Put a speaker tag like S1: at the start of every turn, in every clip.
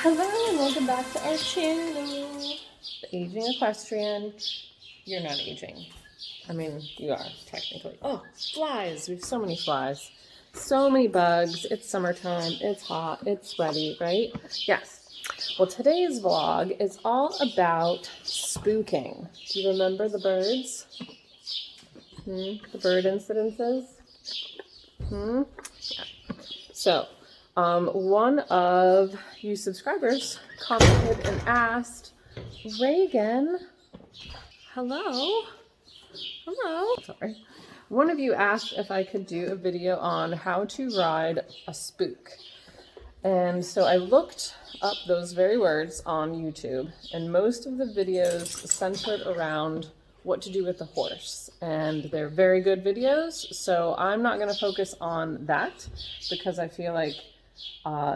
S1: Hello and welcome back to our channel. The Aging Equestrian. You're not aging. I mean, you are, technically. Oh, flies. We have so many flies. So many bugs. It's summertime. It's hot. It's sweaty, right? Yes. Well, today's vlog is all about spooking. Do you remember the birds? The bird incidences? Yeah. So, one of you subscribers commented and asked, Reagan, hello? Sorry. One of you asked if I could do a video on how to ride a spook. And so I looked up those very words on YouTube, and most of the videos centered around what to do with the horse. And they're very good videos, so I'm not going to focus on that because I feel like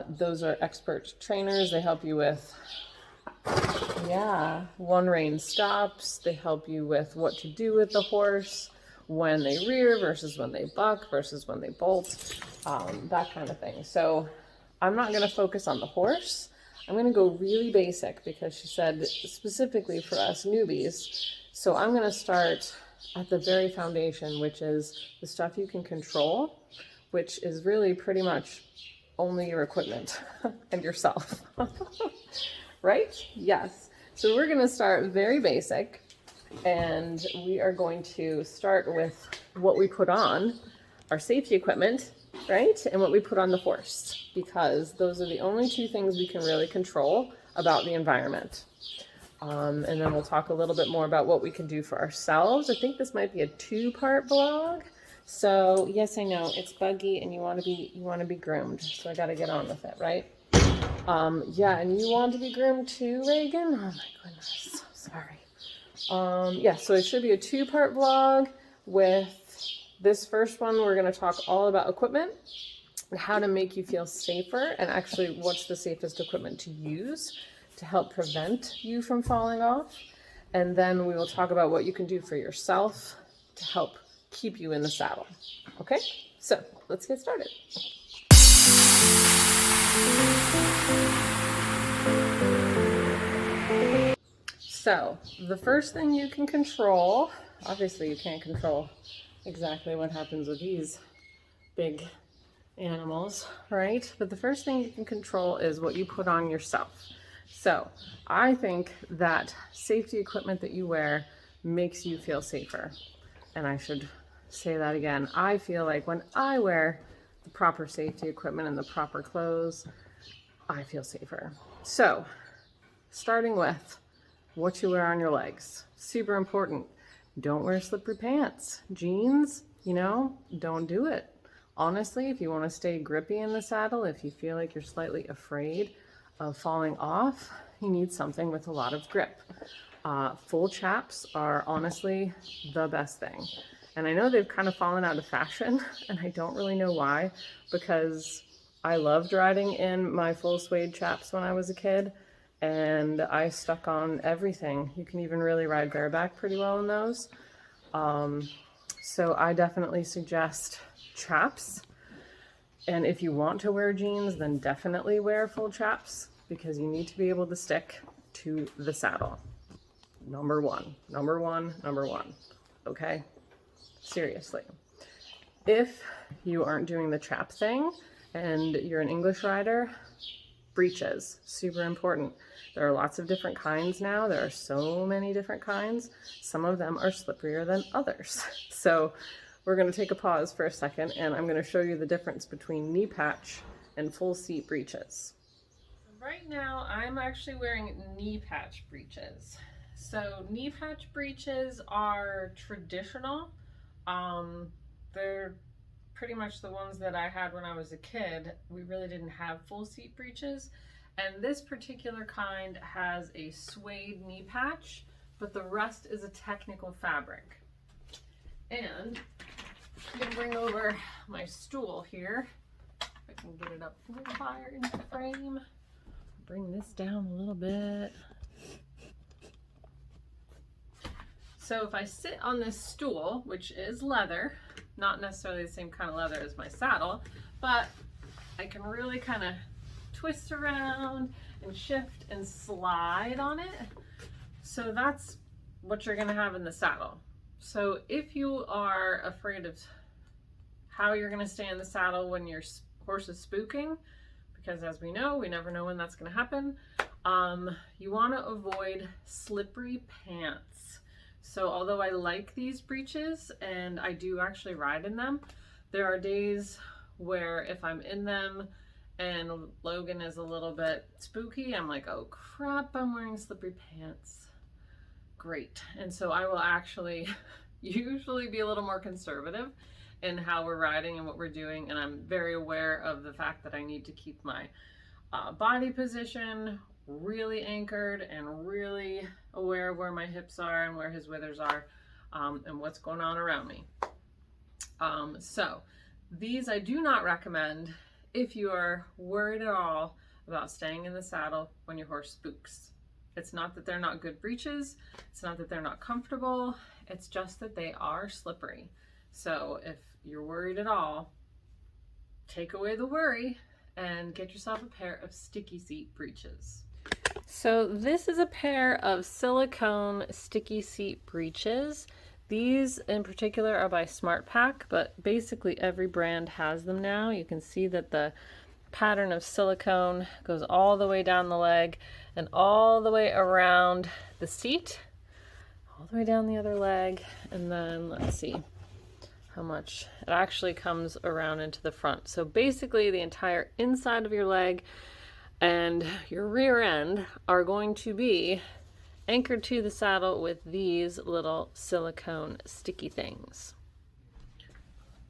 S1: those are expert trainers. They help you with, one rein stops. They help you with what to do with the horse when they rear versus when they buck versus when they bolt, that kind of thing. So I'm not going to focus on the horse. I'm going to go really basic because she said specifically for us newbies. So I'm going to start at the very foundation, which is the stuff you can control, which is really pretty much only your equipment and yourself. Right? Yes. So we're going to start very basic, and we are going to start with what we put on, our safety equipment, right? And what we put on the horse, because those are the only two things we can really control about the environment. And then we'll talk a little bit more about what we can do for ourselves. I think this might be a two-part vlog. So yes, I know it's buggy and you want to be groomed. So I got to get on with it, right? Yeah, and you want to be groomed too, Reagan? Oh my goodness, sorry. Yeah, so it should be a two-part vlog. With this first one, we're going to talk all about equipment and how to make you feel safer, and actually what's the safest equipment to use to help prevent you from falling off. And then we will talk about what you can do for yourself to help keep you in the saddle. Okay, so let's get started. So the first thing you can control, obviously you can't control exactly what happens with these big animals, right? But the first thing you can control is what you put on yourself. So I think that safety equipment that you wear makes you feel safer. And I should say that again. I feel like when I wear the proper safety equipment and the proper clothes, I feel safer. So starting with what you wear on your legs. Super important. Don't wear slippery pants. Jeans, don't do it. Honestly, if you want to stay grippy in the saddle, if you feel like you're slightly afraid of falling off, you need something with a lot of grip. Full chaps are honestly the best thing. And I know they've kind of fallen out of fashion, and I don't really know why, because I loved riding in my full suede chaps when I was a kid, and I stuck on everything. You can even really ride bareback pretty well in those. So I definitely suggest chaps. And if you want to wear jeans, then definitely wear full chaps, because you need to be able to stick to the saddle. Number one. Okay? Seriously. If you aren't doing the chap thing and you're an English rider, breeches, super important. There are lots of different kinds now. There are so many different kinds. Some of them are slipperier than others. So we're going to take a pause for a second, and I'm going to show you the difference between knee patch and full seat breeches. Right now, I'm actually wearing knee patch breeches. So knee patch breeches are traditional. They're pretty much the ones that I had when I was a kid. We really didn't have full seat breeches. And this particular kind has a suede knee patch, but the rest is a technical fabric. And I'm going to bring over my stool here. If I can get it up a little higher into the frame. Bring this down a little bit. So if I sit on this stool, which is leather, not necessarily the same kind of leather as my saddle, but I can really kind of twist around and shift and slide on it. So that's what you're gonna have in the saddle. So if you are afraid of how you're gonna stay in the saddle when your horse is spooking, because as we know, we never know when that's gonna happen, you wanna avoid slippery pants. So although I like these breeches and I do actually ride in them, there are days where if I'm in them and Logan is a little bit spooky, I'm like, oh crap, I'm wearing slippery pants. Great. And so I will actually usually be a little more conservative in how we're riding and what we're doing. And I'm very aware of the fact that I need to keep my body position really anchored and really aware of where my hips are and where his withers are, and what's going on around me. So these I do not recommend if you are worried at all about staying in the saddle when your horse spooks. It's not that they're not good breeches, it's not that they're not comfortable, it's just that they are slippery. So if you're worried at all, take away the worry and get yourself a pair of sticky seat breeches. So this is a pair of silicone sticky seat breeches. These in particular are by SmartPack, but basically every brand has them now. You can see that the pattern of silicone goes all the way down the leg and all the way around the seat, all the way down the other leg, and then let's see how much it actually comes around into the front. So basically the entire inside of your leg and your rear end are going to be anchored to the saddle with these little silicone sticky things.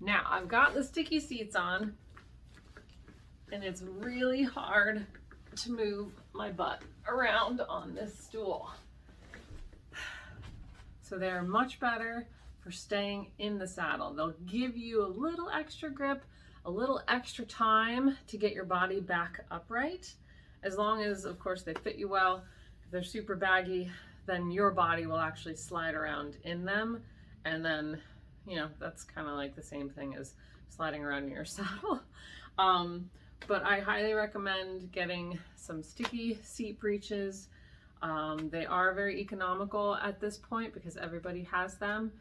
S1: Now I've got the sticky seats on and it's really hard to move my butt around on this stool. So they're much better for staying in the saddle. They'll give you a little extra grip, a little extra time to get your body back upright, as long as of course they fit you well. If they're super baggy, then your body will actually slide around in them, and then, you know, that's kind of like the same thing as sliding around in your saddle. But I highly recommend getting some sticky seat breeches. They are very economical at this point because everybody has them,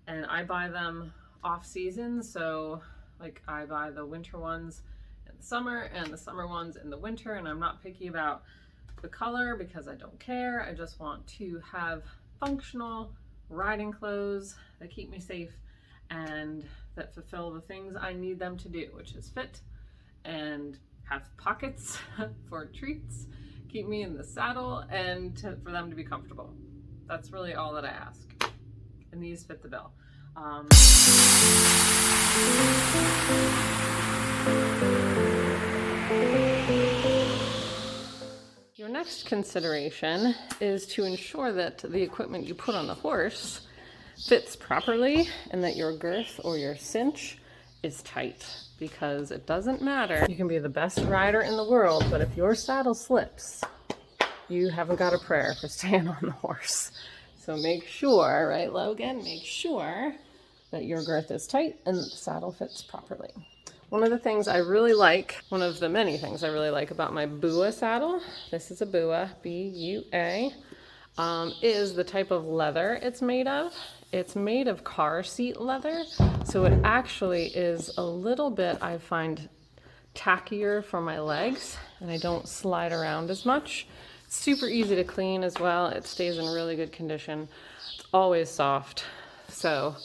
S1: and I buy them off season. So like I buy the winter ones in the summer and the summer ones in the winter, and I'm not picky about the color because I don't care. I just want to have functional riding clothes that keep me safe and that fulfill the things I need them to do, which is fit and have pockets for treats, keep me in the saddle, and for them to be comfortable. That's really all that I ask. And these fit the bill. Your next consideration is to ensure that the equipment you put on the horse fits properly and that your girth or your cinch is tight, because it doesn't matter. You can be the best rider in the world, but if your saddle slips, you haven't got a prayer for staying on the horse. So make sure, right, Logan? Make sure that your girth is tight and that the saddle fits properly. One of the things I really like, one of the many things I really like about my Bua saddle, this is a Bua, B-U-A, is the type of leather it's made of. It's made of car seat leather, so it actually is a little bit, I find, tackier for my legs, and I don't slide around as much. It's super easy to clean as well. It stays in really good condition. It's always soft. So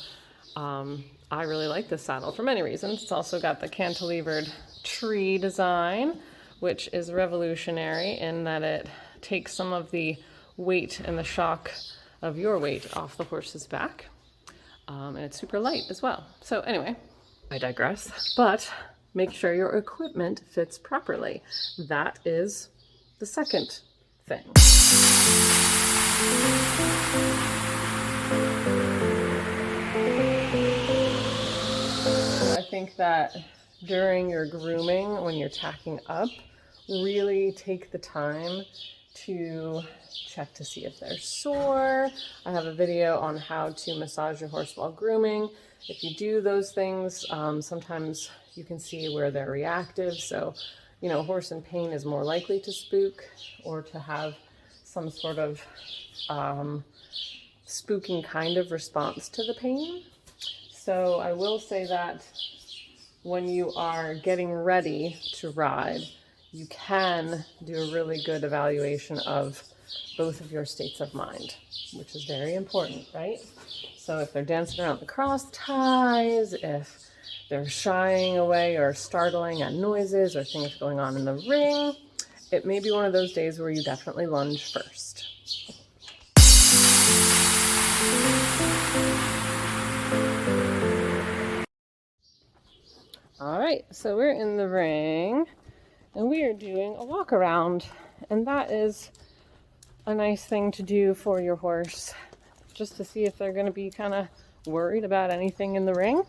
S1: I really like this saddle for many reasons. It's also got the cantilevered tree design, which is revolutionary in that it takes some of the weight and the shock of your weight off the horse's back. And it's super light as well. So anyway, I digress, but make sure your equipment fits properly. That is the second thing. I think that during your grooming, when you're tacking up, really take the time to check to see if they're sore. I have a video on how to massage your horse while grooming. If you do those things, sometimes you can see where they're reactive. So you know, a horse in pain is more likely to spook or to have some sort of spooking kind of response to the pain. So I will say that when you are getting ready to ride, you can do a really good evaluation of both of your states of mind, which is very important, right? So if they're dancing around the cross ties, if they're shying away or startling at noises or things going on in the ring, it may be one of those days where you definitely lunge first. All right, so we're in the ring and we are doing a walk around, and that is a nice thing to do for your horse, just to see if they're going to be kind of worried about anything in the ring.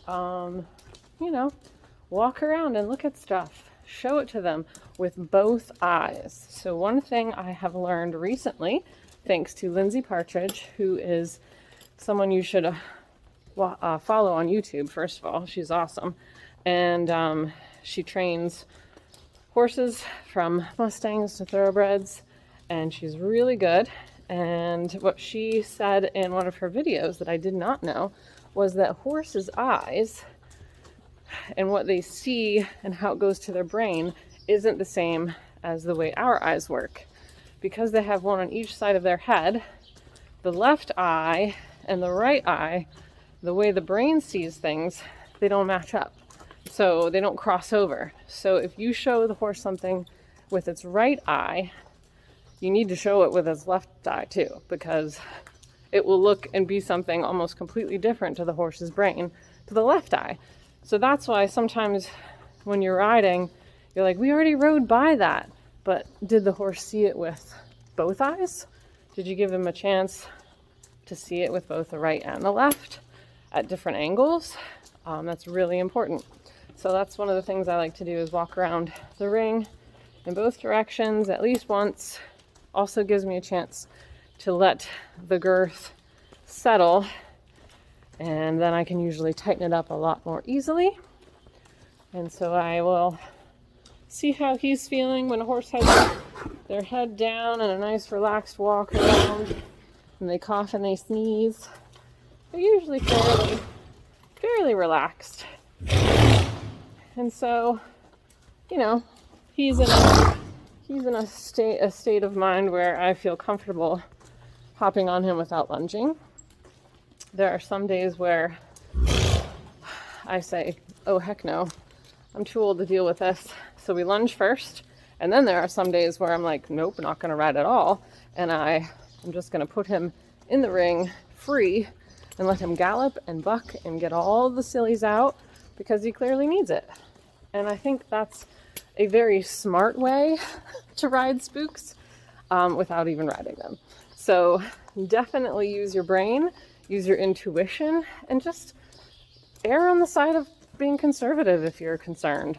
S1: You know, walk around and look at stuff. Show it to them with both eyes. So one thing I have learned recently, thanks to Lindsay Partridge, who is someone you should follow on YouTube, first of all. She's awesome. And she trains horses from Mustangs to thoroughbreds, and she's really good. And what she said in one of her videos that I did not know was that horses' eyes and what they see and how it goes to their brain isn't the same as the way our eyes work. Because they have one on each side of their head, the left eye and the right eye, the way the brain sees things, they don't match up. So they don't cross over. So if you show the horse something with its right eye, you need to show it with its left eye too, because it will look and be something almost completely different to the horse's brain, to the left eye. So that's why sometimes when you're riding, you're like, we already rode by that. But did the horse see it with both eyes? Did you give him a chance to see it with both the right and the left at different angles? That's really important. So that's one of the things I like to do, is walk around the ring in both directions at least once. Also gives me a chance to let the girth settle, and then I can usually tighten it up a lot more easily. And so I will see how he's feeling when a horse has their head down and a nice relaxed walk around, and they cough and they sneeze. They're usually fairly relaxed. And so, you know, he's in a state of mind where I feel comfortable hopping on him without lunging. There are some days where I say, oh heck no, I'm too old to deal with this. So we lunge first. And then there are some days where I'm like, nope, not going to ride at all. And I'm just going to put him in the ring free and let him gallop and buck and get all the sillies out, because he clearly needs it. And I think that's a very smart way to ride spooks without even riding them. So definitely use your brain, use your intuition, and just err on the side of being conservative if you're concerned.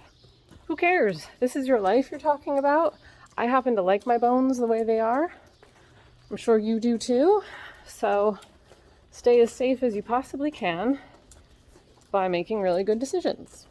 S1: Who cares? This is your life you're talking about. I happen to like my bones the way they are. I'm sure you do too. So stay as safe as you possibly can by making really good decisions.